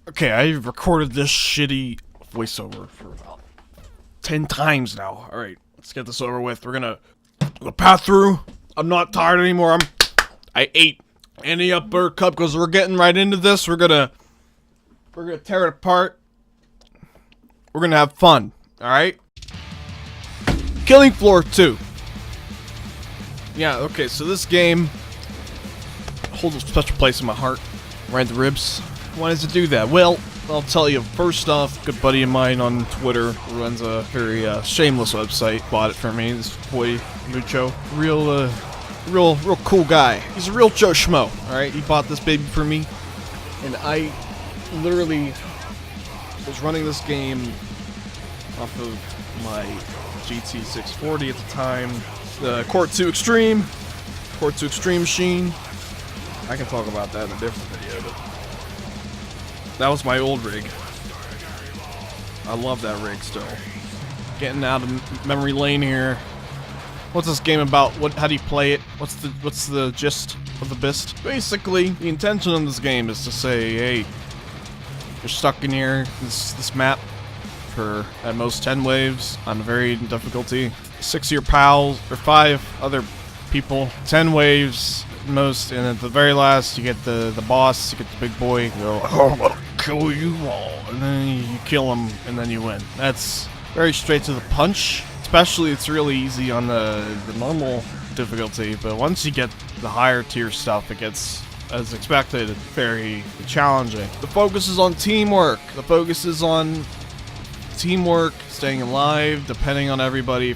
Okay, I've recorded this shitty voiceover for about 10 times now. Alright, let's get this over with. We're gonna path through. I'm not tired anymore. I ate any up Buttercup because we're getting right into this. We're gonna tear it apart. We're gonna have fun. Alright? Killing Floor 2. Yeah, okay, so this game holds a special place in my heart. Right in the ribs. Why does it do that? Well, I'll tell you. First off, a good buddy of mine on Twitter who runs a very shameless website bought it for me. This boy Mucho, real cool guy. He's a real Joe Schmo. All right, he bought this baby for me, and I literally was running this game off of my GT 640 at the time, the Court 2 Extreme machine. I can talk about that in a different video, but that was my old rig. I love that rig still. Getting out of memory lane here. What's this game about? How do you play it? What's the gist of the bist? Basically, the intention of this game is to say, hey, you're stuck in here, this map, for at most 10 waves on varying difficulty. 6 of your pals, or 5 other people, 10 waves most, and at the very last you get the boss, you get the big boy, you go, oh, I'm gonna kill you all, and then you kill him, and then you win. That's very straight to the punch. Especially it's really easy on the normal difficulty, but once you get the higher tier stuff, it gets, as expected, very challenging. The focus is on teamwork. The focus is on teamwork, staying alive, depending on everybody,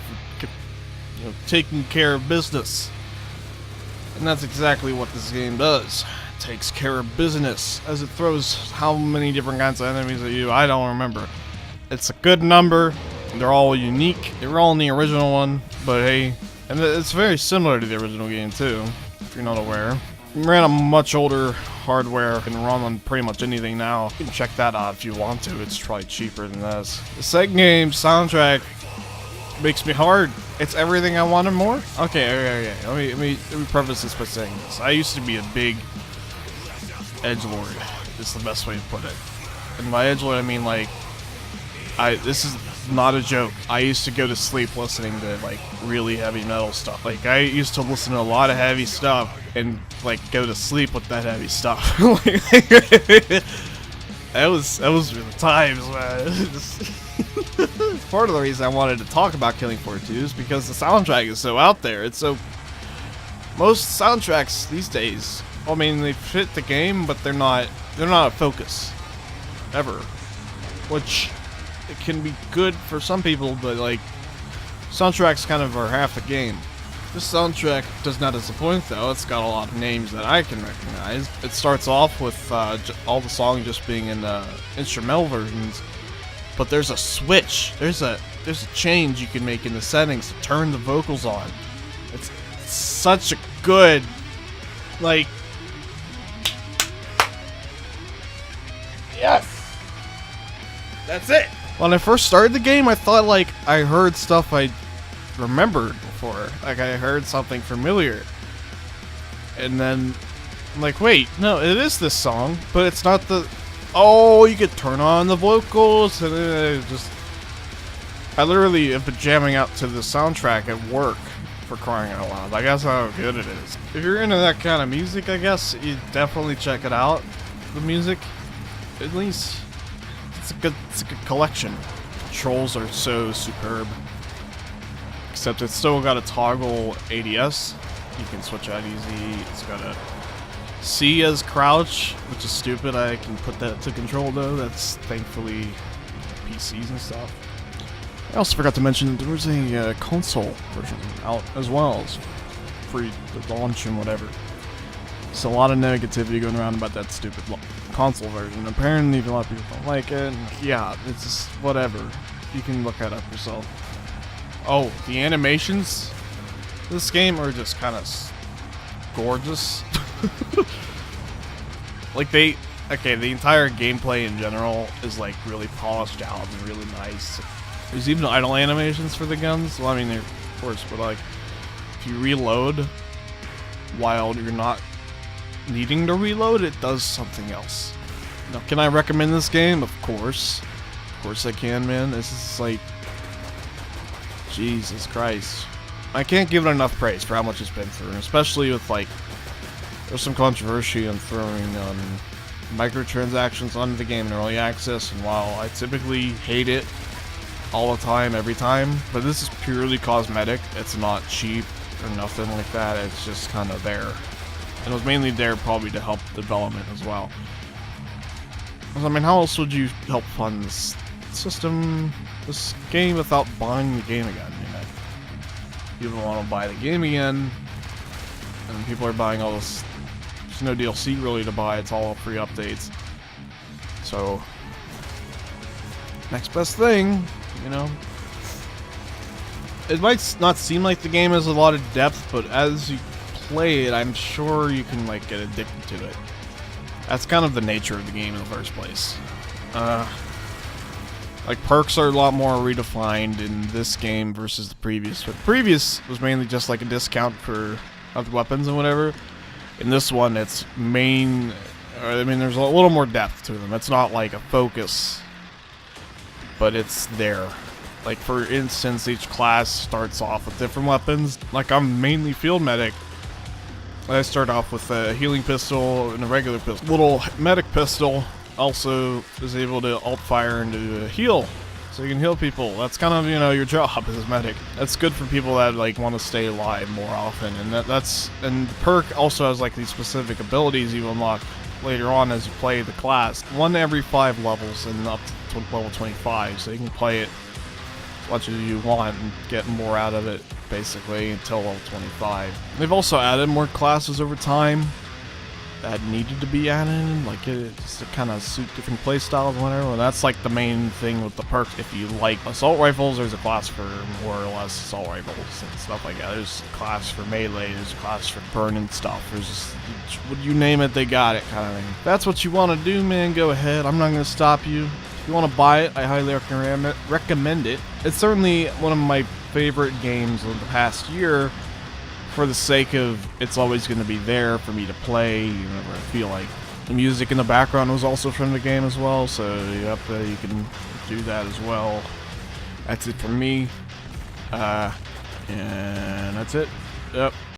taking care of business. And that's exactly what this game does. It takes care of business, as it throws how many different kinds of enemies at you, I don't remember. It's a good number, they're all unique, they were all in the original one, but hey, and it's very similar to the original game too, if you're not aware. We ran a much older hardware, can run on pretty much anything now. You can check that out if you want to, it's probably cheaper than this. The second game soundtrack makes me hard. It's everything I wanted more. Okay. Let me preface this by saying this. I used to be a big edgelord. Is the best way to put it. And by edgelord, I mean like, this is not a joke. I used to go to sleep listening to like really heavy metal stuff. Like I used to listen to a lot of heavy stuff and like go to sleep with that heavy stuff. That was the times, man. Part of the reason I wanted to talk about Killing Floor 2 is because the soundtrack is so out there. It's so... Most soundtracks these days, I mean, they fit the game, but they're not a focus. Ever. Which, it can be good for some people, but like, soundtracks kind of are half the game. This soundtrack does not disappoint though. It's got a lot of names that I can recognize. It starts off with all the songs just being in instrumental versions. But there's a switch. There's a change you can make in the settings to turn the vocals on. It's such a good, like, yes, that's it. When I first started the game, I thought like I heard stuff I remembered before, like I heard something familiar, and then I'm like, wait, no, it is this song, but it's not the. Oh, you could turn on the vocals, and I literally have been jamming out to the soundtrack at work, for crying out loud. I guess how good it is. If you're into that kind of music, I guess you definitely check it out. The music, at least, it's a good collection. Controls are so superb. Except it's still got a toggle ADS. You can switch out easy. It's got a C as crouch, which is stupid. I can put that to control though. That's thankfully PCs and stuff. I also forgot to mention that there was a console version out as well. It's free to launch and whatever. There's a lot of negativity going around about that stupid console version. Apparently a lot of people don't like it. And yeah, it's just whatever. You can look that up yourself. Oh, the animations in this game are just kind of gorgeous. Like the entire gameplay in general is like really polished out and really nice. There's even idle animations for the guns. Well, I mean, of course, but like if you reload while you're not needing to reload, it does something else. Now, can I recommend this game? Of course. Of course I can, man. This is like... Jesus Christ. I can't give it enough praise for how much it's been through, especially with, like... There's some controversy on throwing microtransactions onto the game in early access, and while I typically hate it all the time, every time, but this is purely cosmetic. It's not cheap or nothing like that. It's just kind of there. And it was mainly there probably to help development as well. I mean, how else would you help fund this system, this game, without buying the game again? You know, people want to buy the game again, and people are buying all this. There's no DLC really to buy. It's all free updates. So, next best thing, you know. It might not seem like the game has a lot of depth, but as you play it, I'm sure you can like get addicted to it. That's kind of the nature of the game in the first place. Like, perks are a lot more redefined in this game versus the previous. But the previous was mainly just like a discount for other weapons and whatever. In this one, it's I mean, there's a little more depth to them. It's not like a focus, but it's there. Like, for instance, each class starts off with different weapons. Like, I'm mainly field medic. I start off with a healing pistol and a regular pistol. Little medic pistol also is able to alt fire into a heal, so you can heal people. That's kind of, you know, your job as a medic. That's good for people that like want to stay alive more often, and and the perk also has like these specific abilities you unlock later on as you play the class. 1 every 5 levels and up to level 25, so you can play it as much as you want and get more out of it, basically, until level 25. They've also added more classes over time that needed to be added, like just to kind of suit different playstyles and whatever. And that's like the main thing with the perks. If you like assault rifles, there's a class for more or less assault rifles and stuff like that. There's a class for melee, there's a class for burning stuff. There's just, what you name it, they got it, kind of thing. If that's what you want to do, man, go ahead. I'm not going to stop you. If you want to buy it, I highly recommend it. It's certainly one of my favorite games of the past year, for the sake of it's always going to be there for me to play whenever I feel like. The music in the background was also from the game as well, so yep, you can do that as well. That's it for me, and that's it. Yep.